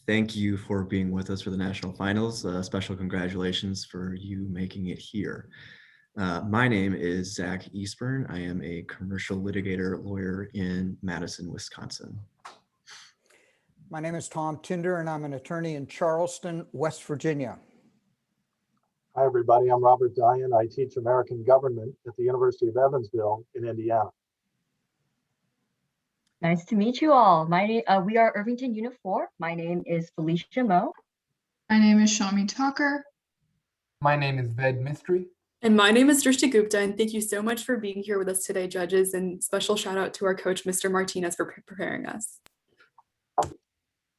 thank you for being with us for the national finals. Special congratulations for you making it here. My name is Zach Eastburn. I am a commercial litigator lawyer in Madison, Wisconsin. My name is Tom Tinder, and I'm an attorney in Charleston, West Virginia. Hi, everybody. I'm Robert Dyan. I teach American government at the University of Evansville in Indiana. Nice to meet you all. We are Irvington Unit 4. My name is Felicia Moe. My name is Shami Tucker. My name is Ved Mistry. And my name is Drishti Gupta, and thank you so much for being here with us today, judges, and special shout out to our coach, Mr. Martinez, for preparing us.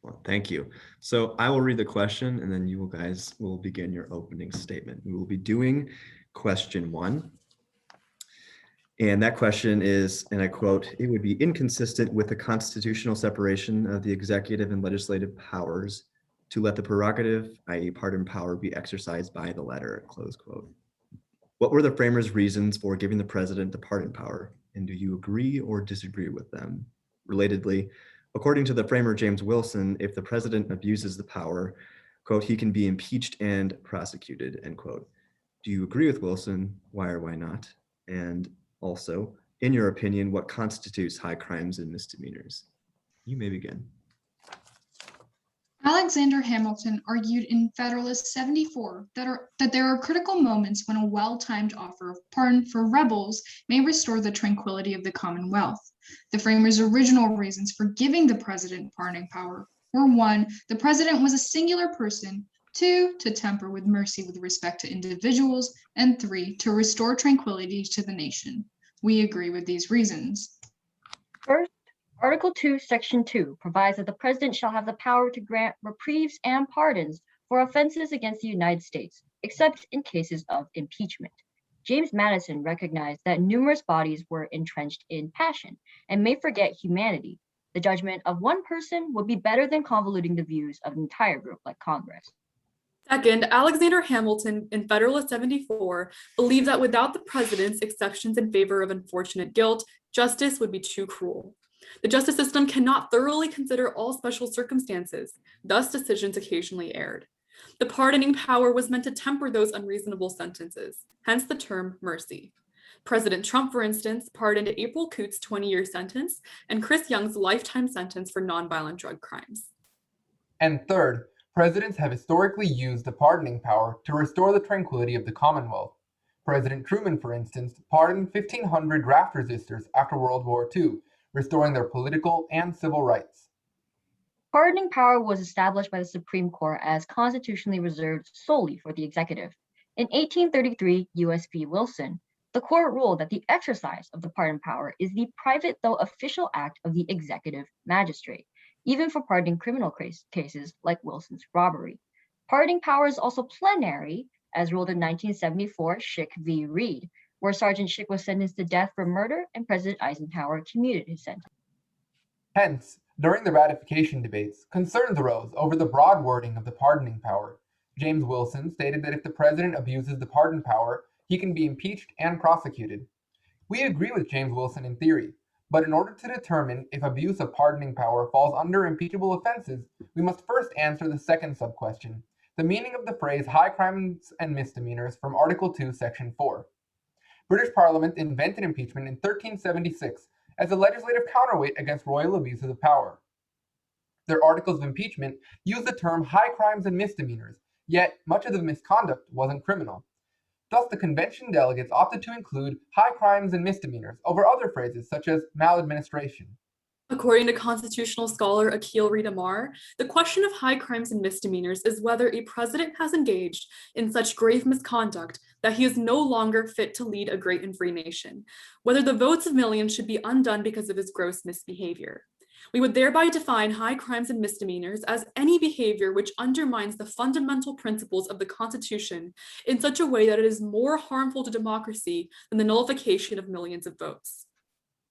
Well, thank you. So I will read the question and then you guys will begin your opening statement. We will be doing question 1. And that question is, and I quote, "It would be inconsistent with the constitutional separation of the executive and legislative powers to let the prerogative, i.e. pardon power, be exercised by the latter," close quote. What were the framers' reasons for giving the president the pardon power? And do you agree or disagree with them? Relatedly, according to the framer James Wilson, if the president abuses the power, quote, "he can be impeached and prosecuted," end quote. Do you agree with Wilson? Why or why not? And also, in your opinion, what constitutes high crimes and misdemeanors? You may begin. Alexander Hamilton argued in Federalist 74 that there are critical moments when a well-timed offer of pardon for rebels may restore the tranquility of the Commonwealth. The framers' original reasons for giving the president pardoning power were 1, the president was a singular person, 2, to temper with mercy with respect to individuals, and 3, to restore tranquility to the nation. We agree with these reasons. First, Article 2, Section 2 provides that the president shall have the power to grant reprieves and pardons for offenses against the United States, except in cases of impeachment. James Madison recognized that numerous bodies were entrenched in passion and may forget humanity. The judgment of one person would be better than convoluting the views of an entire group like Congress. Second, Alexander Hamilton in Federalist 74 believed that without the president's exceptions in favor of unfortunate guilt, justice would be too cruel. The justice system cannot thoroughly consider all special circumstances, thus decisions occasionally erred. The pardoning power was meant to temper those unreasonable sentences, hence the term mercy. President Trump, for instance, pardoned April Coote's 20-year sentence and Chris Young's lifetime sentence for nonviolent drug crimes. And third, presidents have historically used the pardoning power to restore the tranquility of the Commonwealth. President Truman, for instance, pardoned 1,500 draft resistors after World War II, restoring their political and civil rights. Pardoning power was established by the Supreme Court as constitutionally reserved solely for the executive. In 1833, U.S. v. Wilson, the court ruled that the exercise of the pardon power is the private though official act of the executive magistrate, even for pardoning criminal cases like Wilson's robbery. Pardoning power is also plenary, as ruled in 1974 Schick v. Reed, where Sergeant Schick was sentenced to death for murder and President Eisenhower commuted his sentence. Hence, during the ratification debates, concerns arose over the broad wording of the pardoning power. James Wilson stated that if the president abuses the pardon power, he can be impeached and prosecuted. We agree with James Wilson in theory, but in order to determine if abuse of pardoning power falls under impeachable offenses, we must first answer the second sub-question, the meaning of the phrase high crimes and misdemeanors from Article 2, Section 4. British Parliament invented impeachment in 1376 as a legislative counterweight against royal abuses of power. Their articles of impeachment use the term high crimes and misdemeanors, yet much of the misconduct wasn't criminal. Thus, the convention delegates opted to include high crimes and misdemeanors over other phrases such as maladministration. According to constitutional scholar Akhil Reed-Amar, the question of high crimes and misdemeanors is whether a president has engaged in such grave misconduct that he is no longer fit to lead a great and free nation, whether the votes of millions should be undone because of his gross misbehavior. We would thereby define high crimes and misdemeanors as any behavior which undermines the fundamental principles of the Constitution in such a way that it is more harmful to democracy than the nullification of millions of votes.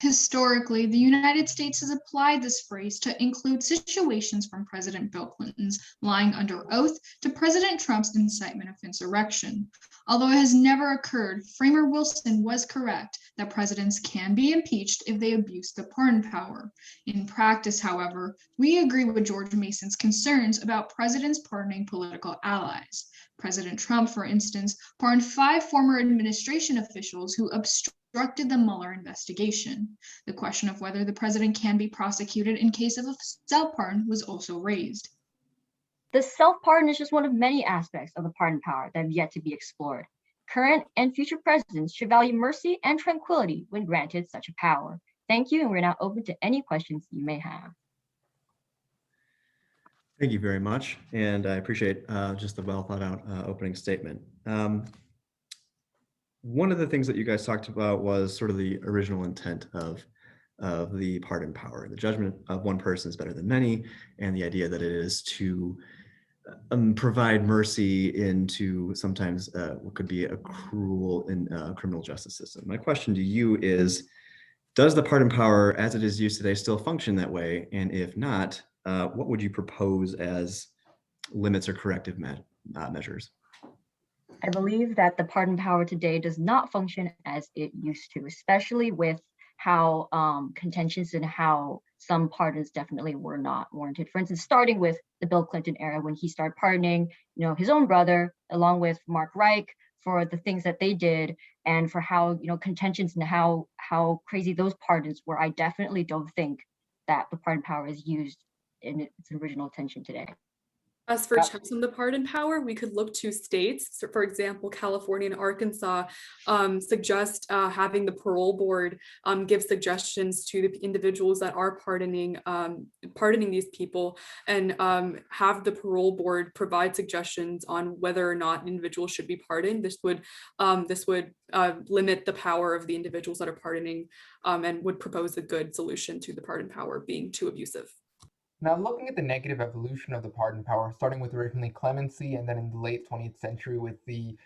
Historically, the United States has applied this phrase to include situations from President Bill Clinton's lying under oath to President Trump's incitement of insurrection. Although it has never occurred, Framer Wilson was correct that presidents can be impeached if they abuse the pardon power. In practice, however, we agree with George Mason's concerns about presidents pardoning political allies. President Trump, for instance, pardoned 5 former administration officials who obstructed the Mueller investigation. The question of whether the president can be prosecuted in case of a self-pardon was also raised. The self-pardon is just one of many aspects of the pardon power that have yet to be explored. Current and future presidents should value mercy and tranquility when granted such a power. Thank you, and we're now open to any questions you may have. Thank you very much, and I appreciate just the well thought out opening statement. One of the things that you guys talked about was sort of the original intent of the pardon power. The judgment of one person is better than many, and the idea that it is to provide mercy into sometimes what could be a cruel and criminal justice system. My question to you is, does the pardon power as it is used today still function that way? And if not, what would you propose as limits or corrective measures? I believe that the pardon power today does not function as it used to, especially with how contentious and how some pardons definitely were not warranted. For instance, starting with the Bill Clinton era, when he started pardoning, his own brother, along with Mark Reich, for the things that they did, and for how contentious and how crazy those pardons were. I definitely don't think that the pardon power is used in its original intention today. As for checks on the pardon power, we could look to states. So for example, California and Arkansas suggest having the parole board give suggestions to the individuals that are pardoning these people, and have the parole board provide suggestions on whether or not individuals should be pardoned. This would limit the power of the individuals that are pardoning, and would propose a good solution to the pardon power being too abusive. Now, looking at the negative evolution of the pardon power, starting with originally clemency and then in the late 20th century with the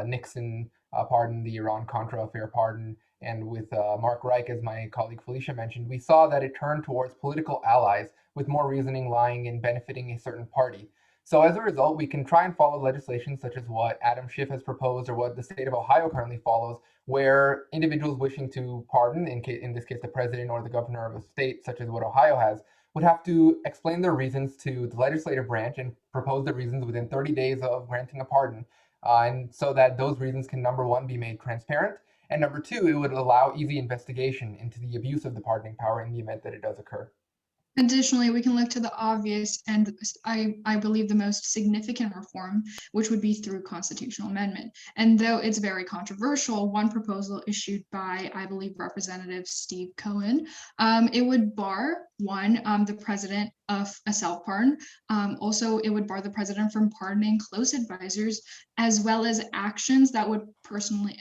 Nixon pardon, the Iran-Contra affair pardon, and with Mark Reich, as my colleague Felicia mentioned, we saw that it turned towards political allies with more reasoning lying in benefiting a certain party. So as a result, we can try and follow legislation such as what Adam Schiff has proposed or what the state of Ohio currently follows, where individuals wishing to pardon, in this case the president or the governor of a state, such as what Ohio has, would have to explain their reasons to the legislative branch and propose the reasons within 30 days of granting a pardon. And so that those reasons can, number one, be made transparent, and number two, it would allow easy investigation into the abuse of the pardoning power in the event that it does occur. Additionally, we can look to the obvious and I believe the most significant reform, which would be through constitutional amendment. And though it's very controversial, one proposal issued by, I believe, Representative Steve Cohen, it would bar the president of a self-pardon. Also, it would bar the president from pardoning close advisors, as well as actions that would personally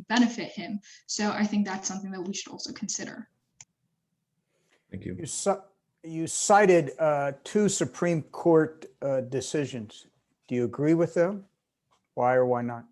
benefit him. So I think that's something that we should also consider. Thank you. You cited 2 Supreme Court decisions. Do you agree with them? Why or why not?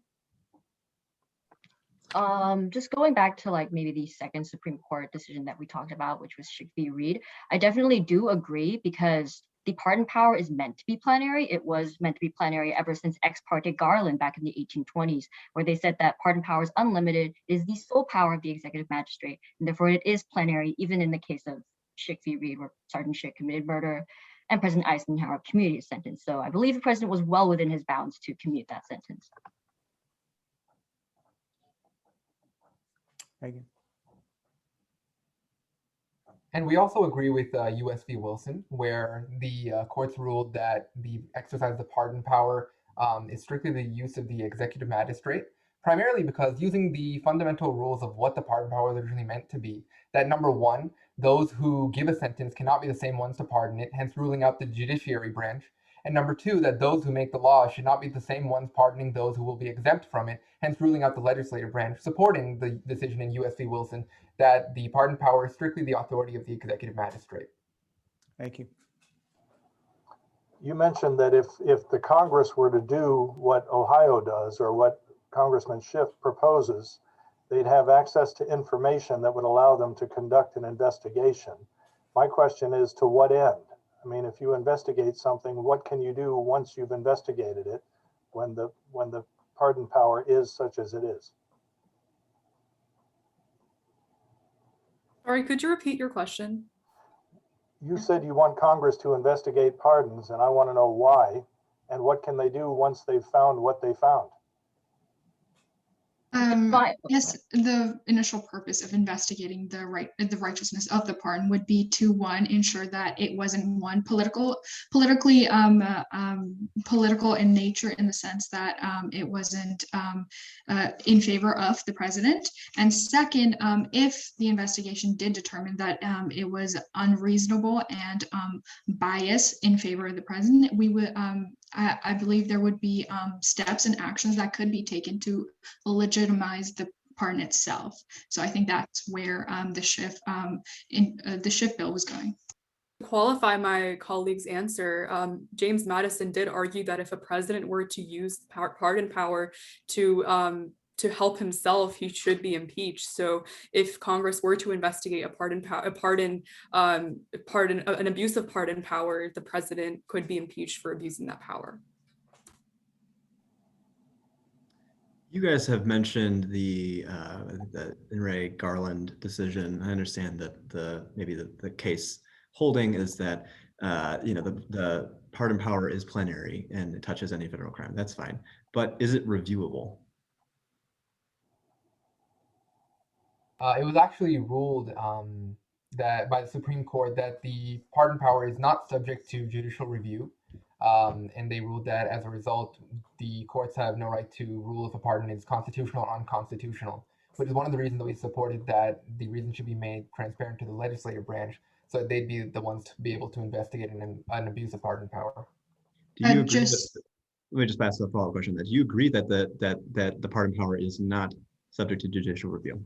Just going back to maybe the second Supreme Court decision that we talked about, which was Schick v. Reed, I definitely do agree, because the pardon power is meant to be plenary. It was meant to be plenary ever since Ex parte Garland back in the 1820s, where they said that pardon power is unlimited, is the sole power of the executive magistrate, and therefore it is plenary, even in the case of Schick v. Reed, where Sergeant Schick committed murder and President Eisenhower commuted a sentence. So I believe the president was well within his bounds to commute that sentence. Thank you. And we also agree with U.S. v. Wilson, where the courts ruled that the exercise of the pardon power is strictly the use of the executive magistrate, primarily because using the fundamental rules of what the pardon power is originally meant to be, that number one, those who give a sentence cannot be the same ones to pardon it, hence ruling out the judiciary branch. And number two, that those who make the law should not be the same ones pardoning those who will be exempt from it, hence ruling out the legislative branch, supporting the decision in U.S. v. Wilson that the pardon power is strictly the authority of the executive magistrate. Thank you. You mentioned that if the Congress were to do what Ohio does or what Congressman Schiff proposes, they'd have access to information that would allow them to conduct an investigation. My question is, to what end? I mean, if you investigate something, what can you do once you've investigated it when the pardon power is such as it is? Sorry, could you repeat your question? You said you want Congress to investigate pardons, and I want to know why, and what can they do once they've found what they found? Yes, the initial purpose of investigating the righteousness of the pardon would be to, one, ensure that it wasn't politically political in nature, in the sense that it wasn't in favor of the president. And second, if the investigation did determine that it was unreasonable and biased in favor of the president, we would I believe there would be steps and actions that could be taken to legitimize the pardon itself. So I think that's where the shift bill was going. To qualify my colleague's answer, James Madison did argue that if a president were to use pardon power to help himself, he should be impeached. So if Congress were to investigate an abuse of pardon power, the president could be impeached for abusing that power. You guys have mentioned the Garland decision. I understand that maybe the case holding is that the pardon power is plenary and it touches any federal crime. That's fine, but is it reviewable? It was actually ruled that by the Supreme Court that the pardon power is not subject to judicial review, and they ruled that as a result, the courts have no right to rule if a pardon is constitutional or unconstitutional, which is one of the reasons that we supported that the reason should be made transparent to the legislative branch, so that they'd be the ones to be able to investigate an abuse of pardon power. Do you agree? Let me just ask a follow-up question. Do you agree that the pardon power is not subject to judicial review?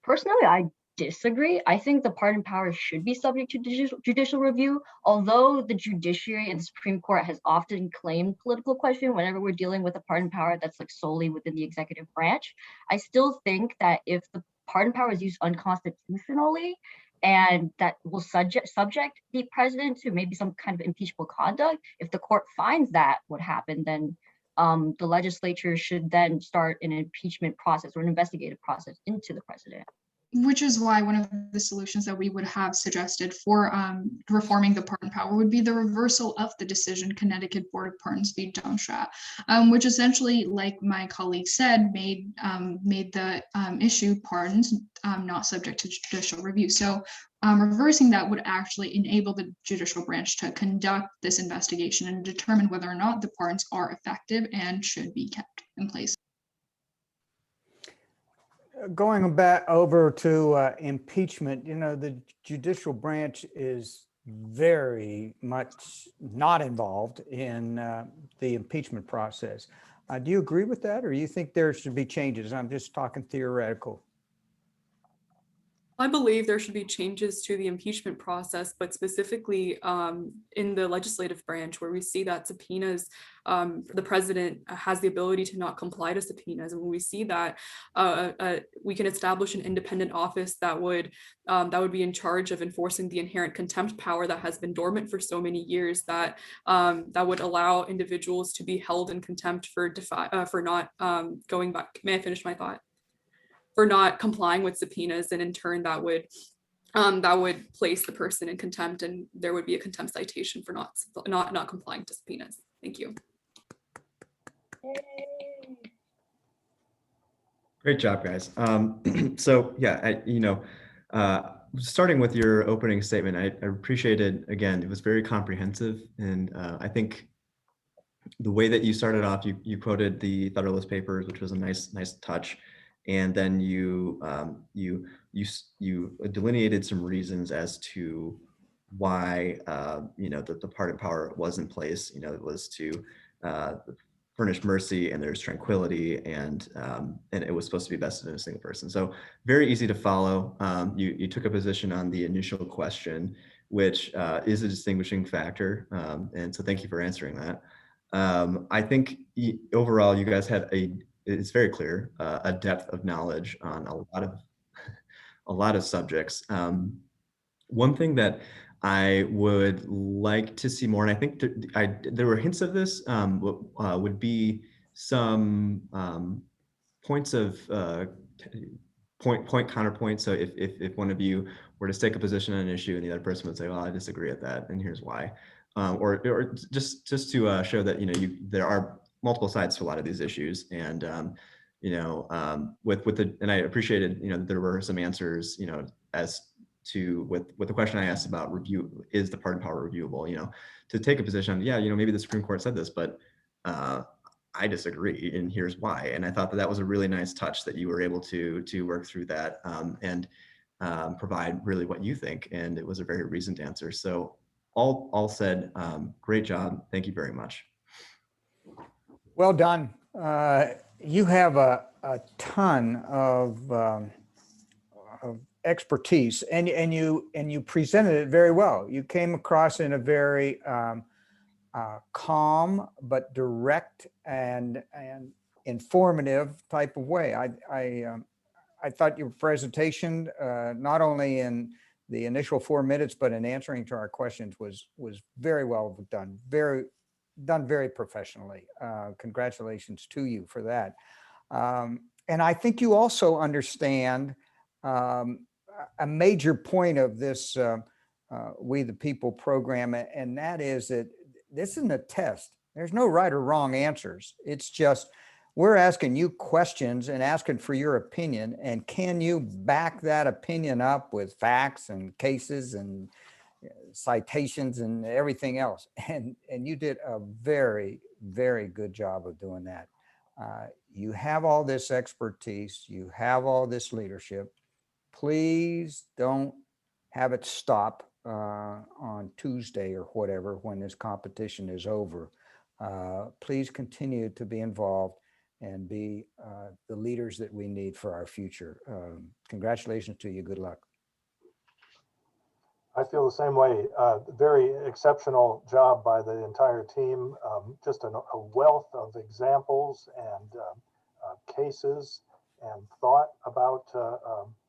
Personally, I disagree. I think the pardon power should be subject to judicial review, although the judiciary and the Supreme Court has often claimed political question whenever we're dealing with a pardon power that's like solely within the executive branch. I still think that if the pardon power is used unconstitutionally and that will subject the president to maybe some kind of impeachable conduct, if the court finds that would happen, then the legislature should then start an impeachment process or an investigative process into the president. Which is why one of the solutions that we would have suggested for reforming the pardon power would be the reversal of the decision Connecticut Board of Pardons v. Domstrat, which essentially, like my colleague said, made the issue pardons not subject to judicial review. So reversing that would actually enable the judicial branch to conduct this investigation and determine whether or not the pardons are effective and should be kept in place. Going back over to impeachment, the judicial branch is very much not involved in the impeachment process. Do you agree with that, or you think there should be changes? I'm just talking theoretical. I believe there should be changes to the impeachment process, but specifically in the legislative branch, where we see that subpoenas, the president has the ability to not comply to subpoenas. And when we see that, we can establish an independent office that would be in charge of enforcing the inherent contempt power that has been dormant for so many years, that would allow individuals to be held in contempt for not going back. May I finish my thought? For not complying with subpoenas, and in turn that would place the person in contempt, and there would be a contempt citation for not complying to subpoenas. Thank you. Great job, guys. So yeah, starting with your opening statement, I appreciated, again, it was very comprehensive, and I think the way that you started off, you quoted the Federalist Papers, which was a nice touch. And then you delineated some reasons as to why the pardon power was in place. It was to furnish mercy, and there's tranquility, and it was supposed to be vested in a single person. So very easy to follow. You took a position on the initial question, which is a distinguishing factor, and so thank you for answering that. I think overall you guys had it's very clear, a depth of knowledge on a lot of subjects. One thing that I would like to see more, and I think there were hints of this, would be some points of point counterpoint. So if one of you were to take a position on an issue and the other person would say, well, I disagree with that, and here's why. Or just to show that, there are multiple sides to a lot of these issues. And, and I appreciated, that there were some answers, as to with the question I asked about review, is the pardon power reviewable, to take a position, maybe the Supreme Court said this, but I disagree, and here's why. And I thought that was a really nice touch that you were able to work through that and provide really what you think. And it was a very reasoned answer. So all said, great job. Thank you very much. Well done. You have a ton of expertise, and you presented it very well. You came across in a very calm but direct and informative type of way. I thought your presentation, not only in the initial 4 minutes, but in answering to our questions, was very well done. Very professionally. Congratulations to you for that. And I think you also understand a major point of this We the People program, and that is that this isn't a test. There's no right or wrong answers. It's just we're asking you questions and asking for your opinion, and can you back that opinion up with facts and cases and citations and everything else? And you did a very, very good job of doing that. You have all this expertise, you have all this leadership. Please don't have it stop on Tuesday or whatever when this competition is over. Please continue to be involved and be the leaders that we need for our future. Congratulations to you. Good luck. I feel the same way. Very exceptional job by the entire team. Just a wealth of examples and cases and thought about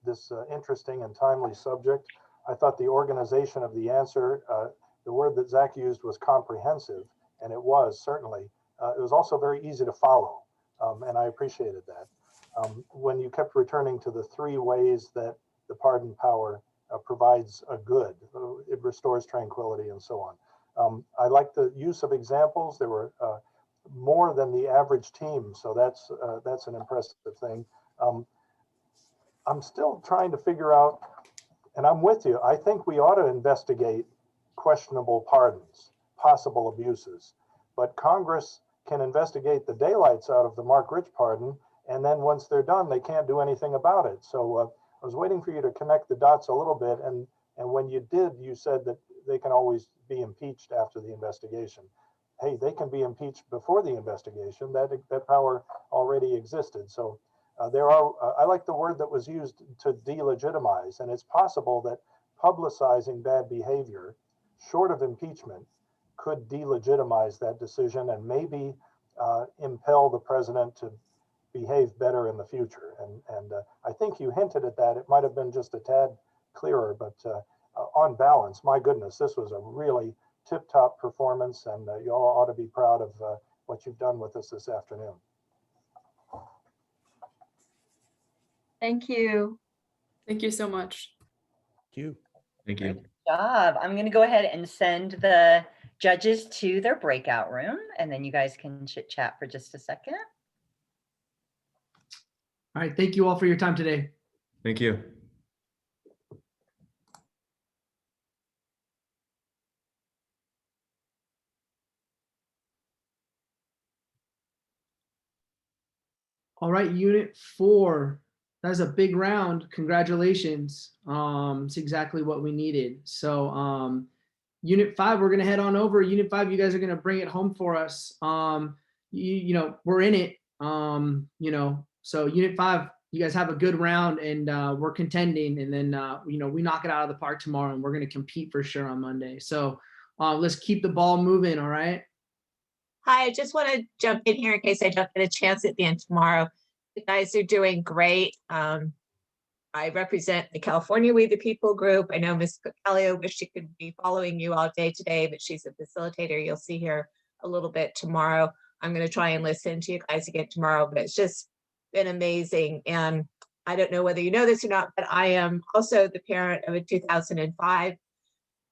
this interesting and timely subject. I thought the organization of the answer, the word that Zach used was comprehensive, and it was certainly. It was also very easy to follow, and I appreciated that. When you kept returning to the 3 ways that the pardon power provides a good, it restores tranquility and so on. I like the use of examples. There were more than the average team, so that's an impressive thing. I'm still trying to figure out, and I'm with you, I think we ought to investigate questionable pardons, possible abuses, but Congress can investigate the daylights out of the Mark Rich pardon, and then once they're done, they can't do anything about it. So I was waiting for you to connect the dots a little bit, and when you did, you said that they can always be impeached after the investigation. Hey, they can be impeached before the investigation. That power already existed. So there are, I like the word that was used, to delegitimize, and it's possible that publicizing bad behavior, short of impeachment, could delegitimize that decision and maybe impel the president to behave better in the future. And I think you hinted at that. It might have been just a tad clearer, but on balance, my goodness, this was a really tip-top performance, and you all ought to be proud of what you've done with us this afternoon. Thank you. Thank you so much. Thank you. Thank you. Great job. I'm going to go ahead and send the judges to their breakout room, and then you guys can chit chat for just a second. All right. Thank you all for your time today. Thank you. All right. Unit 4. That's a big round. Congratulations. It's exactly what we needed. So Unit 5, we're going to head on over. Unit 5, you guys are going to bring it home for us. You know, we're in it. You know, so Unit 5, you guys have a good round, and we're contending, and then you know, we knock it out of the park tomorrow, and we're going to compete for sure on Monday. So let's keep the ball moving. All right. Hi, I just want to jump in here in case I don't get a chance at the end tomorrow. You guys are doing great. I represent the California We the People group. I know Ms. Cocalio wish she could be following you all day today, but she's a facilitator. You'll see her a little bit tomorrow. I'm going to try and listen to you guys again tomorrow, but it's just been amazing. And I don't know whether you know this or not, but I am also the parent of a 2005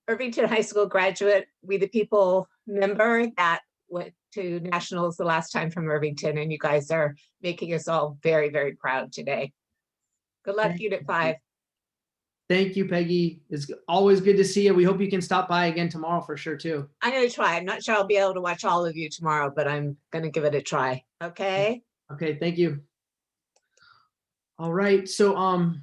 Irvington High School graduate We the People member that went to nationals the last time from Irvington, and you guys are making us all very, very proud today. Good luck, Unit 5. Thank you, Peggy. It's always good to see you. We hope you can stop by again tomorrow for sure too. I'm going to try. I'm not sure I'll be able to watch all of you tomorrow, but I'm going to give it a try. Okay. Okay, thank you. All right, so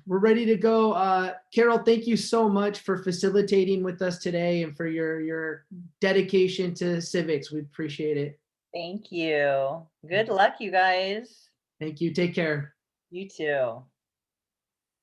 we're ready to go. Carol, thank you so much for facilitating with us today and for your dedication to civics. We appreciate it. Thank you. Good luck, you guys. Thank you. Take care. You too.